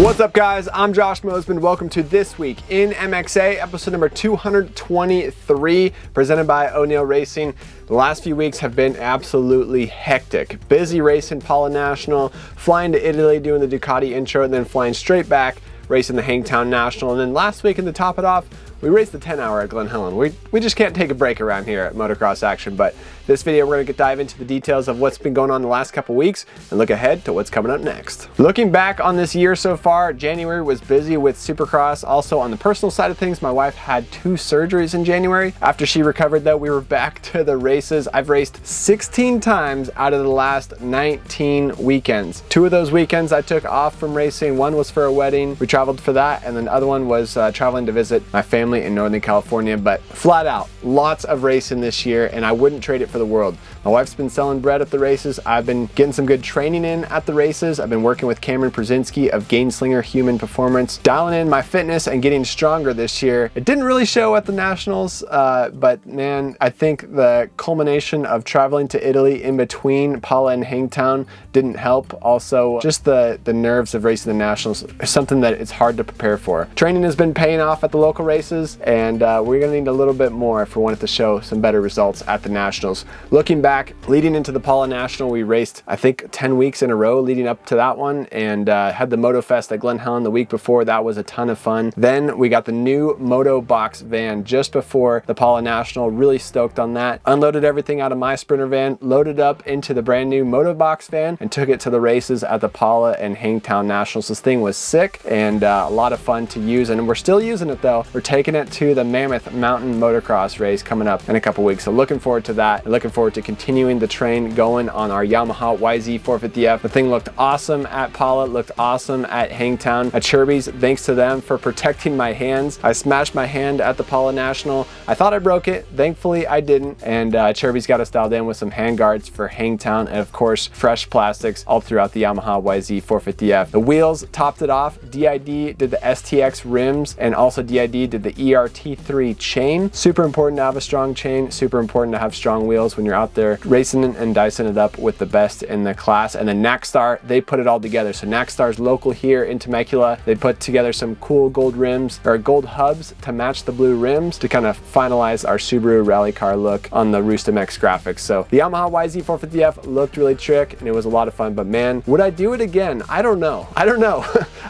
What's up guys, I'm Josh Mosman. Welcome to This Week in MXA, episode number 223, presented by O'Neill Racing. The last few weeks have been absolutely hectic. Busy racing Pala National, flying to Italy, doing the Ducati intro, and then flying straight back, racing the Hangtown National. And then last week, and to top it off, we raced the 10-hour at Glen Helen. We just can't take a break around here at Motocross Action, but this video we're going to dive into the details of what's been going on the last couple weeks and look ahead to what's coming up next. Looking back on this year so far, January was busy with Supercross. Also on the personal side of things, my wife had 2 surgeries in January. After she recovered though, we were back to the races. I've raced 16 times out of the last 19 weekends. 2 of those weekends I took off from racing. One was for a wedding. We traveled for that, and then the other one was traveling to visit my family in Northern California. But flat out, lots of racing this year, and I wouldn't trade it for the world. My wife's been selling bread at the races. I've been getting some good training in at the races. I've been working with Cameron Przinski of Gainslinger Human Performance, dialing in my fitness and getting stronger this year. It didn't really show at the Nationals, but man, I think the culmination of traveling to Italy in between Pala and Hangtown didn't help. Also, just the nerves of racing the Nationals is something that it's hard to prepare for. Training has been paying off at the local races, and we're gonna need a little bit more if we want it to show some better results at the Nationals. Looking back, leading into the Pala National, we raced, I think, 10 weeks in a row leading up to that one, and had the Moto Fest at Glen Helen the week before. That was a ton of fun. Then we got the new Motobox van just before the Pala National. Really stoked on that. Unloaded everything out of my Sprinter van, loaded up into the brand new Motobox van, and took it to the races at the Pala and Hangtown Nationals. This thing was sick and a lot of fun to use, and we're still using it though. We're taking it to the Mammoth Mountain Motocross race coming up in a couple weeks, so looking forward to that. And looking forward to continuing the train going on our Yamaha YZ450F. The thing looked awesome at Pala, looked awesome at Hangtown. At Sherby's, thanks to them for protecting my hands. I smashed my hand at the Pala National. I thought I broke it. Thankfully, I didn't. And Sherby's got us dialed in with some hand guards for Hangtown, and of course, fresh plastics all throughout the Yamaha YZ450F. The wheels topped it off. D.I.D did the STX rims, and also D.I.D did the ERT3 chain. Super important to have a strong chain. Super important to have strong wheels when you're out there racing and dicing it up with the best in the class. And then Nackstar, they put it all together. So Nackstar's local here in Temecula. They put together some cool gold rims, or gold hubs, to match the blue rims to kind of finalize our Subaru rally car look on the Roost MX graphics. So the Yamaha YZ450F looked really trick, and it was a lot of fun. But man, would I do it again? I don't know.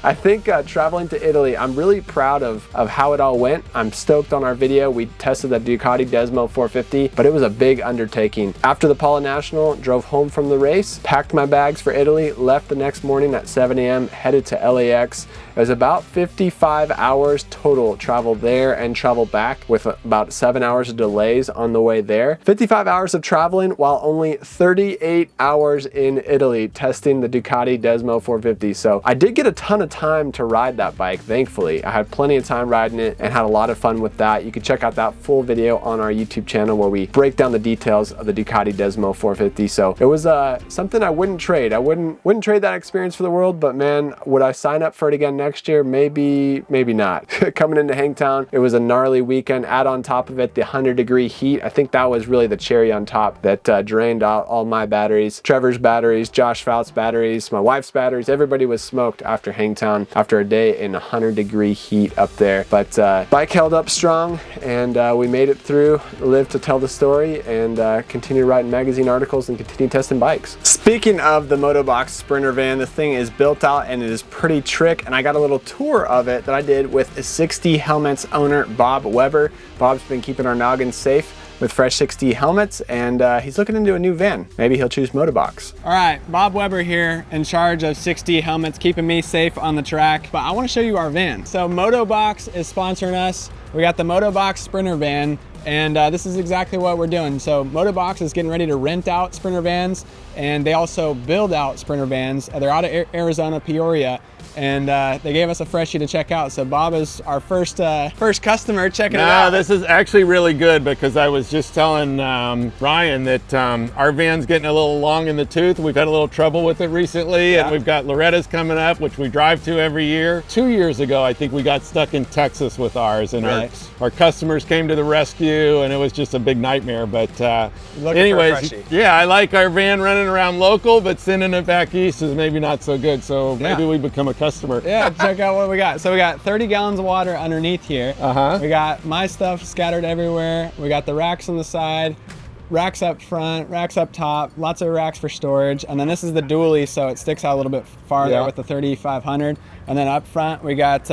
I think traveling to Italy, I'm really proud of how it all went. I'm stoked on our video. We tested the Ducati Desmo 450, but it was a big undertaking. After the Pala National, drove home from the race, packed my bags for Italy, left the next morning at 7 a.m., headed to LAX. It was about 55 hours total travel there and travel back, with about 7 hours of delays on the way there. 55 hours of traveling while only 38 hours in Italy testing the Ducati Desmo 450. So I did get a ton of time to ride that bike, thankfully. I had plenty of time riding it and had a lot of fun with that. You can check out that full video on our YouTube channel where we break down the details of the Ducati Desmo 450. So it was something I wouldn't trade. I wouldn't trade that experience for the world, but man, would I sign up for it again next year? Maybe not. Coming into Hangtown, it was a gnarly weekend. Add on top of it the 100-degree heat. I think that was really the cherry on top that drained out all my batteries, Trevor's batteries, Josh Fout's batteries, my wife's batteries. Everybody was smoked after Hangtown after a day in 100-degree heat up there. But bike held up strong, and we made it through, lived to tell the story, and continue writing magazine articles and continue testing bikes. Speaking of the Motobox Sprinter van, the thing is built out and it is pretty trick, and I got a little tour of it that I did with 60 Helmets owner Bob Weber. Bob's been keeping our noggins safe with fresh 60 helmets, and he's looking into a new van. Maybe he'll choose Motobox. All right, Bob Weber here, in charge of 60 helmets, keeping me safe on the track. But I want to show you our van. So Motobox is sponsoring us. We got the Motobox Sprinter van, and this is exactly what we're doing. So Motobox is getting ready to rent out Sprinter vans, and they also build out Sprinter vans. They're out of Arizona, Peoria, and they gave us a freshie to check out. So Bob is our first customer checking it out. This is actually really good, because I was just telling Ryan that our van's getting a little long in the tooth. We've had a little trouble with it recently, and we've got Loretta's coming up, which we drive to every year. 2 years ago, I think we got stuck in Texas with ours, and our customers came to the rescue, and it was just a big nightmare. But anyways, yeah, I like our van running around local, but sending it back east is maybe not so good. So maybe we become a customer. Yeah, check out what we got. So we got 30 gallons of water underneath here. We got my stuff scattered everywhere. We got the racks on the side, racks up front, racks up top, lots of racks for storage. And then this is the dually, so it sticks out a little bit farther with the 3500. And then up front, we got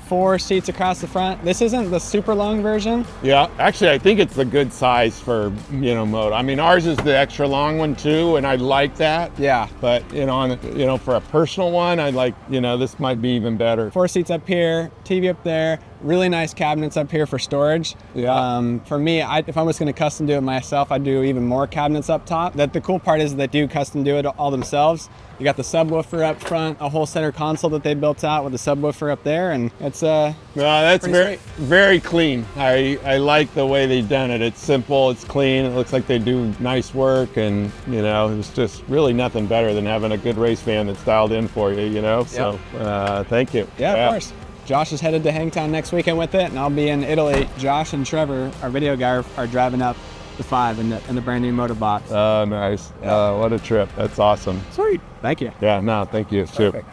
4 seats across the front. This isn't the super long version. Yeah, actually, I think it's the good size for, you know, moto. I mean, ours is the extra long one too, and I like that. Yeah. But, you know, for a personal one, I like, you know, this might be even better. 4 seats up here, TV up there, really nice cabinets up here for storage. Yeah. For me, if I was going to custom do it myself, I'd do even more cabinets up top. The cool part is they do custom do it all themselves. You got the subwoofer up front, a whole center console that they built out with the subwoofer up there, and it's no, that's very clean. I like the way they've done it. It's simple, it's clean, it looks like they do nice work, and you know, it's just really nothing better than having a good race van that's dialed in for you, you know. So thank you. Yeah, of course. Josh is headed to Hangtown next weekend with it, and I'll be in Italy. Josh and Trevor, our video guy, are driving up the 5 in the brand new Motobox. Oh, nice. What a trip. That's awesome. Sweet. Thank you. Yeah, no, thank you. Perfect.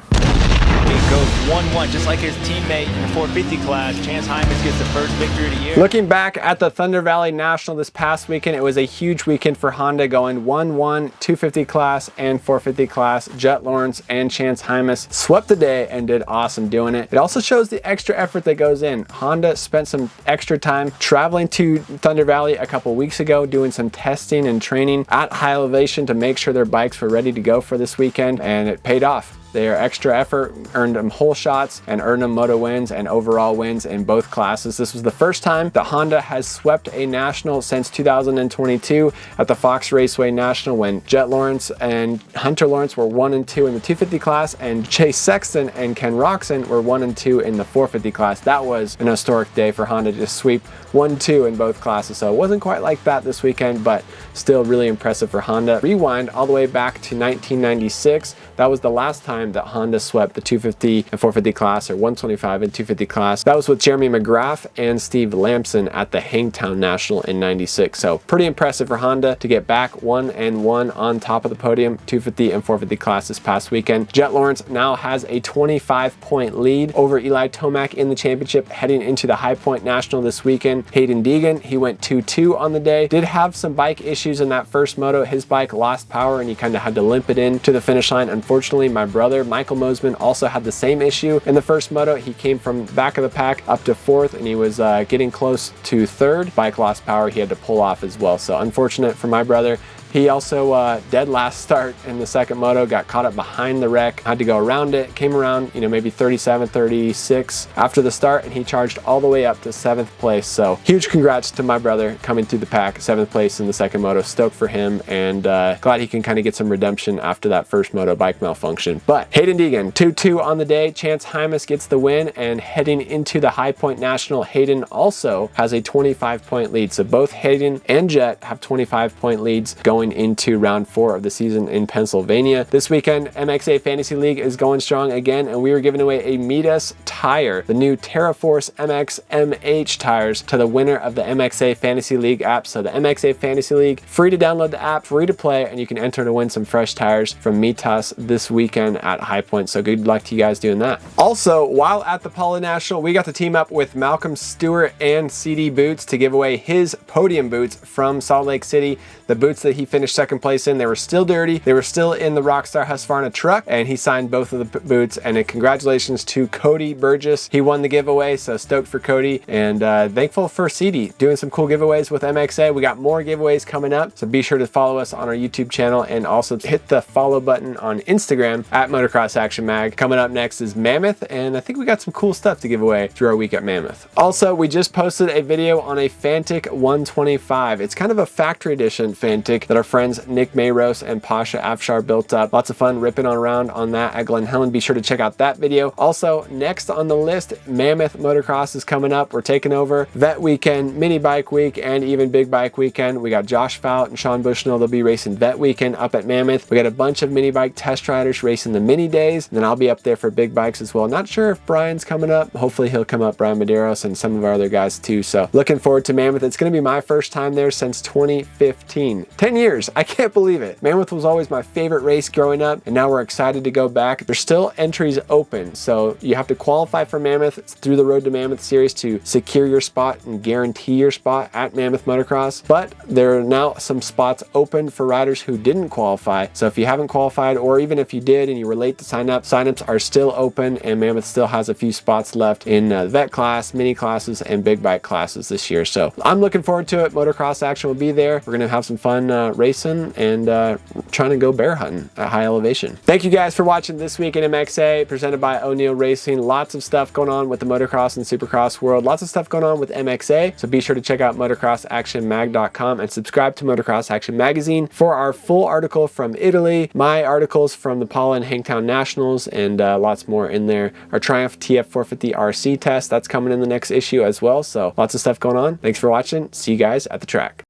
It goes 1-1, just like his teammate in the 450 class. Chance Hymas gets the first victory of the year. Looking back at the Thunder Valley National this past weekend, it was a huge weekend for Honda, going 1-1, 250 class and 450 class. Jet Lawrence and Chance Hymas swept the day and did awesome doing it. It also shows the extra effort that goes in. Honda spent some extra time traveling to Thunder Valley a couple weeks ago, doing some testing and training at high elevation to make sure their bikes were ready to go for this weekend, and it paid off. Their extra effort earned them whole shots and earned them moto wins and overall wins in both classes. This was the first time that Honda has swept a national since 2022 at the Fox Raceway National, when Jet Lawrence and Hunter Lawrence were 1 and 2 in the 250 class, and Chase Sexton and Ken Roxon were 1 and 2 in the 450 class. That was an historic day for Honda to sweep 1-2 in both classes. So it wasn't quite like that this weekend, but still really impressive for Honda. Rewind all the way back to 1996. That was the last time that Honda swept the 250 and 450 class, or 125 and 250 class. That was with Jeremy McGrath and Steve Lampson at the Hangtown National in 96. So pretty impressive for Honda to get back 1 and 1 on top of the podium, 250 and 450 class this past weekend. Jet Lawrence now has a 25-point lead over Eli Tomac in the championship heading into the High Point National this weekend. Hayden Deegan, he went 2-2 on the day. Did have some bike issues in that first moto. His bike lost power and he kind of had to limp it in to the finish line. Unfortunately, my brother Michael Mosman also had the same issue in the first moto. He came from back of the pack up to 4th, and he was getting close to 3rd. Bike lost power. He had to pull off as well. So unfortunate for my brother. He also dead last start in the second moto, got caught up behind the wreck, had to go around it, came around, you know, maybe 37, 36 after the start, and he charged all the way up to 7th place. So huge congrats to my brother coming through the pack, 7th place in the second moto. Stoked for him, and glad he can kind of get some redemption after that first moto bike malfunction. But Hayden Deegan, 2-2 on the day. Chance Hymas gets the win, and heading into the High Point National, Hayden also has a 25-point lead. So both Hayden and Jet have 25-point leads going into round 4 of the season in Pennsylvania. This weekend, MXA Fantasy League is going strong again, and we were giving away a Meet Us tire, the new TerraForce MX MH tires, to the winner of the MXA Fantasy League app. So the MXA Fantasy League, free to download the app, free to play, and you can enter to win some fresh tires from Meet Us this weekend at High Point. So good luck to you guys doing that. Also, while at the Poly National, we got to team up with Malcolm Stewart and CD Boots to give away his podium boots from Salt Lake City. The boots that he finished second place in, they were still dirty. They were still in the Rockstar Husqvarna truck, and he signed both of the boots. And congratulations to Cody Burgess. He won the giveaway, so stoked for Cody, and thankful for CD doing some cool giveaways with MXA. We got more giveaways coming up, so be sure to follow us on our YouTube channel, and also hit the follow button on Instagram at Motocross Action Mag. Coming up next is Mammoth, and I think we got some cool stuff to give away through our week at Mammoth. Also, we just posted a video on a Fantic 125. It's kind of a factory edition Fantic that our friends Nick Mayros and Pasha Afshar built up. Lots of fun ripping around on that at Glen Helen. Be sure to check out that video. Also, next on the list, Mammoth Motocross is coming up. We're taking over Vet Weekend, Mini Bike Week, and even Big Bike Weekend. We got Josh Fout and Sean Bushnell. They'll be racing Vet Weekend up at Mammoth. We got a bunch of mini bike test riders racing the mini days, and then I'll be up there for big bikes as well. Not sure if Brian's coming up. Hopefully he'll come up, Brian Medeiros, and some of our other guys too. So looking forward to Mammoth. It's going to be my first time there since 2015. 10 years years. I can't believe it. Mammoth was always my favorite race growing up, and now we're excited to go back. There's still entries open, so you have to qualify for Mammoth. It's through the Road to Mammoth series to secure your spot and guarantee your spot at Mammoth Motocross. But there are now some spots open for riders who didn't qualify. So if you haven't qualified, or even if you did and you were late to sign up, signups are still open, and Mammoth still has a few spots left in vet class, mini classes, and big bike classes this year. So I'm looking forward to it. Motocross action will be there. We're gonna have some fun racing and trying to go bear hunting at high elevation. Thank you guys for watching this week in MXA, presented by O'Neill Racing. Lots of stuff going on with the motocross and supercross world. Lots of stuff going on with MXA. So be sure to check out motocrossactionmag.com and subscribe to Motocross Action Magazine for our full article from Italy, my articles from the Paula and Hangtown Nationals, and lots more in there. Our Triumph TF450 RC test, that's coming in the next issue as well. So lots of stuff going on. Thanks for watching. See you guys at the track.